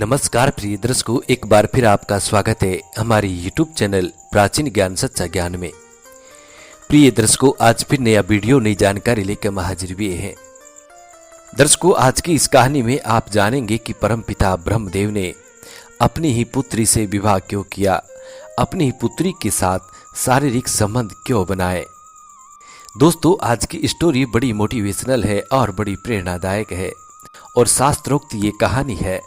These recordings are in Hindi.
नमस्कार प्रिय दर्शकों, एक बार फिर आपका स्वागत है हमारी YouTube चैनल प्राचीन ज्ञान सच्चा ज्ञान में। प्रिय दर्शकों, आज फिर नया वीडियो नई जानकारी लेकर हम हाजिर हुए हैं। दर्शकों, आज की इस कहानी में आप जानेंगे कि परमपिता ब्रह्मदेव ने अपनी ही पुत्री से विवाह क्यों किया, अपनी ही पुत्री के साथ शारीरिक संबंध क्यों बनाए। दोस्तों, आज की स्टोरी बड़ी मोटिवेशनल है और बड़ी प्रेरणादायक है और शास्त्रोक्त ये कहानी है।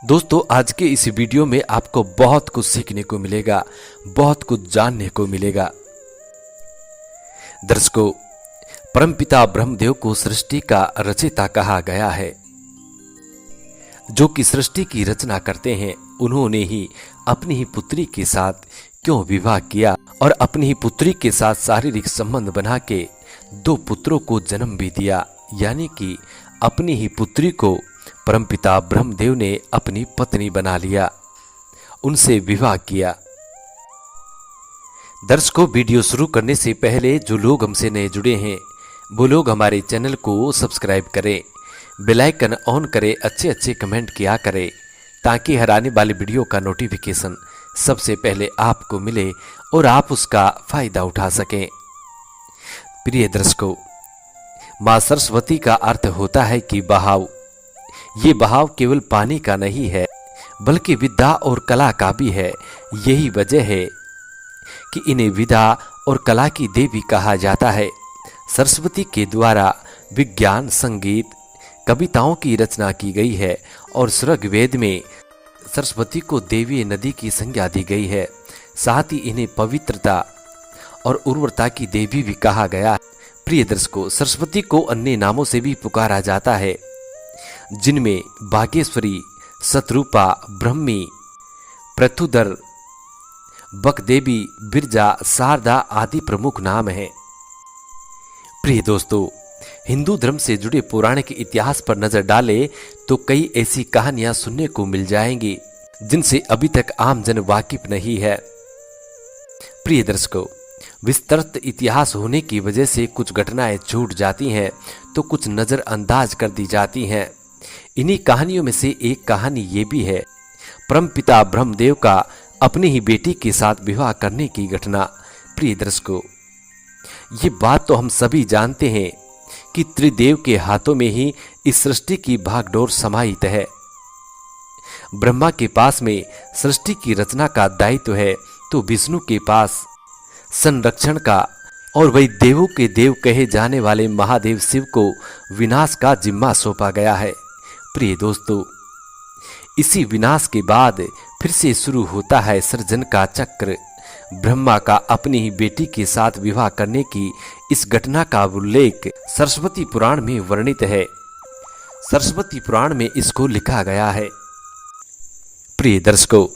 दोस्तों, आज के इस वीडियो में आपको बहुत कुछ सीखने को मिलेगा, बहुत कुछ जानने को मिलेगा। दर्शकों, परमपिता ब्रह्मदेव को सृष्टि का रचयिता कहा गया है। जो कि सृष्टि की रचना करते हैं, उन्होंने ही अपनी ही पुत्री के साथ क्यों विवाह किया और अपनी ही पुत्री के साथ शारीरिक संबंध बना के दो पुत्रों को जन्म भी दिया। यानी कि अपनी ही पुत्री को परमपिता ब्रह्मदेव ने अपनी पत्नी बना लिया, उनसे विवाह किया। दर्शकों, वीडियो शुरू करने से पहले जो लोग हमसे नए जुड़े हैं वो लोग हमारे चैनल को सब्सक्राइब करें, बेल आइकन ऑन करें, अच्छे कमेंट किया करें ताकि हर आने वाली वीडियो का नोटिफिकेशन सबसे पहले आपको मिले और आप उसका फायदा उठा सकें। प्रिय दर्शकों, मां सरस्वती का अर्थ होता है कि बहाव। ये बहाव केवल पानी का नहीं है बल्कि विद्या और कला का भी है। यही वजह है कि इन्हें विद्या और कला की देवी कहा जाता है। सरस्वती के द्वारा विज्ञान, संगीत, कविताओं की रचना की गई है और ऋग्वेद में सरस्वती को देवी नदी की संज्ञा दी गई है। साथ ही इन्हें पवित्रता और उर्वरता की देवी भी कहा गया है। प्रिय दर्शकों, सरस्वती को अन्य नामों से भी पुकारा जाता है, जिनमें बागेश्वरी, शतरूपा, ब्रह्मी, पृथुदर, बकदेवी, बिरजा, शारदा आदि प्रमुख नाम हैं। प्रिय दोस्तों, हिंदू धर्म से जुड़े पौराणिक इतिहास पर नजर डालें तो कई ऐसी कहानियां सुनने को मिल जाएंगी जिनसे अभी तक आम जन वाकिफ नहीं है। प्रिय दर्शकों, विस्तृत इतिहास होने की वजह से कुछ घटनाएं छूट जाती हैं तो कुछ नजरअंदाज कर दी जाती हैं। इन्हीं कहानियों में से एक कहानी ये भी है, परमपिता ब्रह्मदेव का अपनी ही बेटी के साथ विवाह करने की घटना। प्रिय दर्शकों, ये बात तो हम सभी जानते हैं कि त्रिदेव के हाथों में ही इस सृष्टि की भागडोर समाहित है। ब्रह्मा के पास में सृष्टि की रचना का दायित्व है तो विष्णु के पास संरक्षण का, और वही देवों के देव कहे जाने वाले महादेव शिव को विनाश का जिम्मा सौंपा गया है। प्रिय दोस्तों, इसी विनाश के बाद फिर से शुरू होता है सृजन का चक्र। ब्रह्मा का अपनी ही बेटी के साथ विवाह करने की इस घटना का उल्लेख सरस्वती पुराण में वर्णित है। सरस्वती पुराण में इसको लिखा गया है। प्रिय दर्शकों,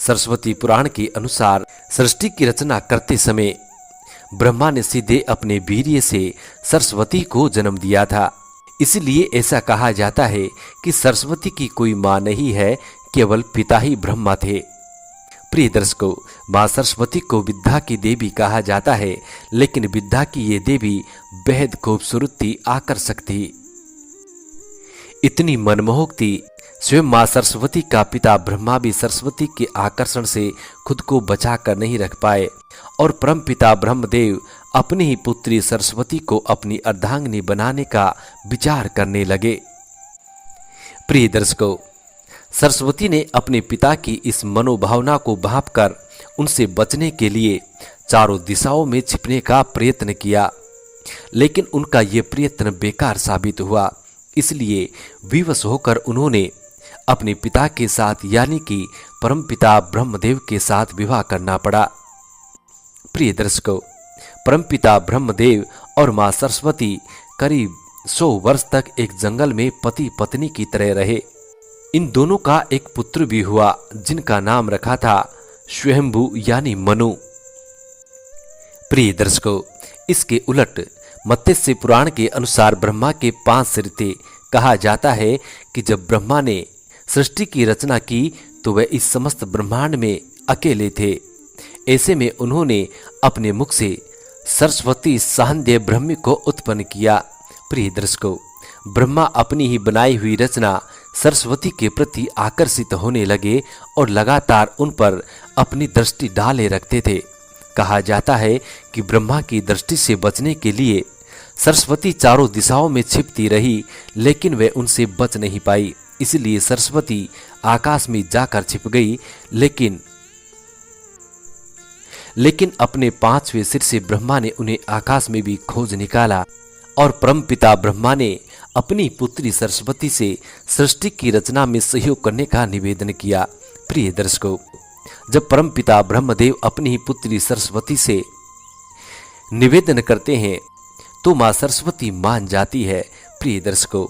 सरस्वती पुराण के अनुसार सृष्टि की रचना करते समय ब्रह्मा ने सीधे अपने वीर्य से सरस्वती को जन्म दिया था। इसलिए ऐसा कहा जाता है कि सरस्वती की कोई मां नहीं है, केवल पिता ही ब्रह्मा थे। प्रिय दर्शकों, मां सरस्वती को विद्या की देवी कहा जाता है, लेकिन विद्या की ये देवी बेहद खूबसूरत थी, आकर्षक थी, इतनी मनमोहक थी। स्वयं मां सरस्वती का पिता ब्रह्मा भी सरस्वती के आकर्षण से खुद को बचा कर नहीं रख पाए और परमपिता ब्रह्मदेव अपनी ही पुत्री सरस्वती को अपनी अर्धांगिनी बनाने का विचार करने लगे। प्रिय दर्शकों, सरस्वती ने अपने पिता की इस मनोभावना को भांपकर उनसे बचने के लिए चारों दिशाओं में छिपने का प्रयत्न किया, लेकिन उनका ये प्रयत्न बेकार साबित हुआ। इसलिए विवश होकर उन्होंने अपने पिता के साथ यानी कि परमपिता ब्रह्मदेव के साथ विवाह करना पड़ा। प्रिय दर्शकों, परमपिता ब्रह्मदेव और मां सरस्वती करीब 100 वर्ष तक एक जंगल में पति पत्नी की तरह रहे। इन दोनों का एक पुत्र भी हुआ जिनका नाम रखा था स्वयंभू यानी मनु। प्रिय दर्शकों, इसके उलट मत्स्य पुराण के अनुसार ब्रह्मा के 5 सिर थे। कहा जाता है कि जब ब्रह्मा ने सृष्टि की रचना की तो वह इस समस्त ब्रह्मांड में अकेले थे। ऐसे में उन्होंने अपने मुख से सरस्वती सान्ध्य ब्रह्म को उत्पन्न किया। प्रिय दर्शकों, ब्रह्मा अपनी ही बनाई हुई रचना सरस्वती के प्रति आकर्षित होने लगे और लगातार उन पर अपनी दृष्टि डाले रखते थे। कहा जाता है कि ब्रह्मा की दृष्टि से बचने के लिए सरस्वती चारों दिशाओं में छिपती रही, लेकिन वे उनसे बच नहीं पाई। इसलिए सरस्वती आकाश में जाकर छिप गई, लेकिन अपने 5वें सिर से ब्रह्मा ने उन्हें आकाश में भी खोज निकाला और परमपिता ब्रह्मा ने अपनी पुत्री सरस्वती से सृष्टि की रचना में सहयोग करने का निवेदन किया। प्रिय दर्शकों, जब परमपिता ब्रह्मदेव अपनी ही पुत्री सरस्वती से निवेदन करते हैं तो मां सरस्वती मान जाती है। प्रिय दर्शकों,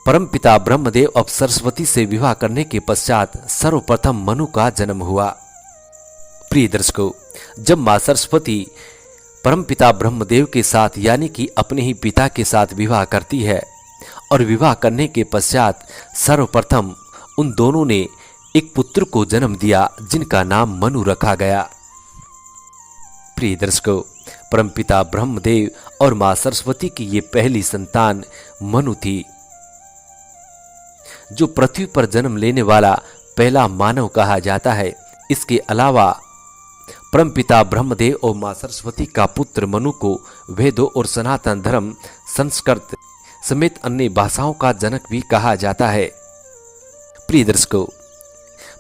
परमपिता ब्रह्मदेव अब सरस्वती से विवाह करने के पश्चात सर्वप्रथम मनु का जन्म हुआ। प्रिय दर्शकों, जब मां सरस्वती परमपिता ब्रह्मदेव के साथ यानी कि अपने ही पिता के साथ विवाह करती है और विवाह करने के पश्चात सर्वप्रथम उन दोनों ने एक पुत्र को जन्म दिया जिनका नाम मनु रखा गया। प्रिय दर्शकों, परमपिता ब्रह्मदेव और मां सरस्वती की ये पहली संतान मनु थी, जो पृथ्वी पर जन्म लेने वाला पहला मानव कहा जाता है। इसके अलावा परमपिता ब्रह्मदेव और मां सरस्वती का पुत्र मनु को वेदों और सनातन धर्म, संस्कृत समेत अन्य भाषाओं का जनक भी कहा जाता है। प्रिय दर्शकों,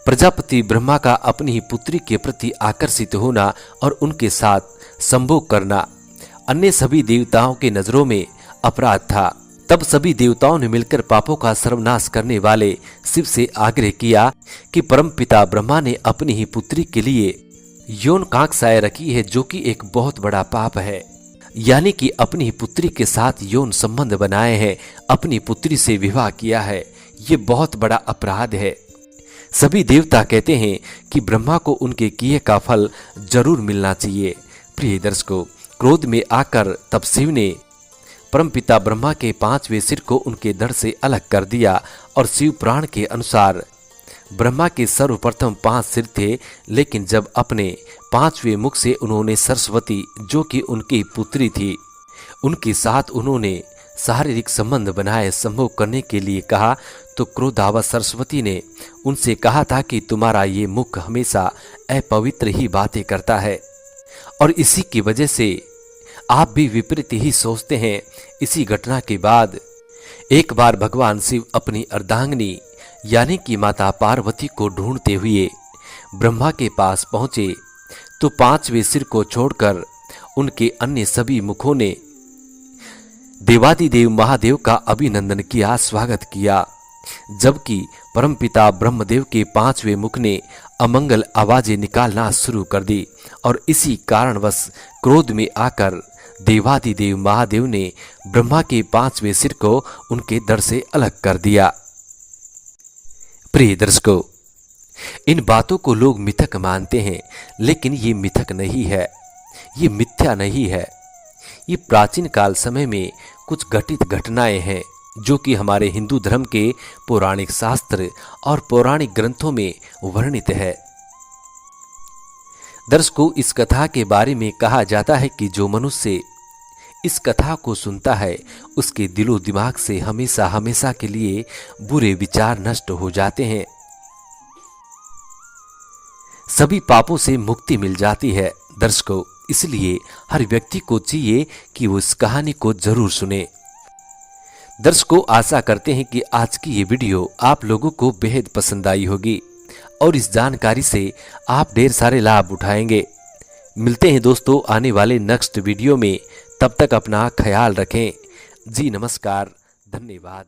प्रजापति ब्रह्मा का अपनी ही पुत्री के प्रति आकर्षित होना और उनके साथ संभोग करना अन्य सभी देवताओं के नजरों में अपराध था। तब सभी देवताओं ने मिलकर पापों का सर्वनाश करने वाले शिव से आग्रह किया कि परमपिता ब्रह्मा ने अपनी ही पुत्री के लिए यौन कांक्षाएं रखी है, जो कि एक बहुत बड़ा पाप है। यानी कि अपनी ही पुत्री के साथ यौन संबंध बनाए हैं, अपनी पुत्री से विवाह किया है, ये बहुत बड़ा अपराध है। सभी देवता कहते हैं कि ब्रह्मा को उनके किए का फल जरूर मिलना चाहिए। प्रिय दर्शकों, क्रोध में आकर तब शिव ने परमपिता ब्रह्मा के 5वें सिर को उनके धड़ से अलग कर दिया और शिव पुराण के अनुसार ब्रह्मा के सर्वप्रथम 5 सिर थे, लेकिन जब अपने 5वें मुख से उन्होंने सरस्वती, जो कि उनकी पुत्री थी, उनके साथ उन्होंने शारीरिक संबंध बनाए संभोग करने के लिए कहा, तो क्रोधावश सरस्वती ने उनसे कहा था कि तुम्हारा ये मुख हमेशा अपवित्र ही बातें करता है और इसी की वजह से आप भी विपरीत ही सोचते हैं। इसी घटना के बाद एक बार भगवान शिव अपनी अर्धांगिनी यानी कि माता पार्वती को ढूंढते हुए ब्रह्मा के पास पहुंचे, तो 5वें सिर को छोड़कर उनके अन्य सभी मुखों ने देवादिदेव महादेव का अभिनंदन किया, स्वागत किया, जबकि परमपिता ब्रह्मदेव के 5वें मुख ने अमंगल आवाजें निकालना शुरू कर दी और इसी कारणवश क्रोध में आकर देवादिदेव महादेव ने ब्रह्मा के 5वें सिर को उनके धड़ से अलग कर दिया। प्रिय दर्शकों, इन बातों को लोग मिथक मानते हैं, लेकिन ये मिथक नहीं है, ये मिथ्या नहीं है। ये प्राचीन काल समय में कुछ घटित घटनाएं हैं जो कि हमारे हिंदू धर्म के पौराणिक शास्त्र और पौराणिक ग्रंथों में वर्णित है। दर्शकों, इस कथा के बारे में कहा जाता है कि जो मनुष्य इस कथा को सुनता है उसके दिलो दिमाग से हमेशा हमेशा के लिए बुरे विचार नष्ट हो जाते हैं, सभी पापों से मुक्ति मिल जाती है। दर्शकों, इसलिए हर व्यक्ति को चाहिए कि वो इस कहानी को जरूर सुने। दर्शकों, आशा करते हैं कि आज की ये वीडियो आप लोगों को बेहद पसंद आई होगी और इस जानकारी से आप ढेर सारे लाभ उठाएंगे। मिलते हैं दोस्तों आने वाले नेक्स्ट वीडियो में, तब तक अपना ख्याल रखें। जी नमस्कार, धन्यवाद।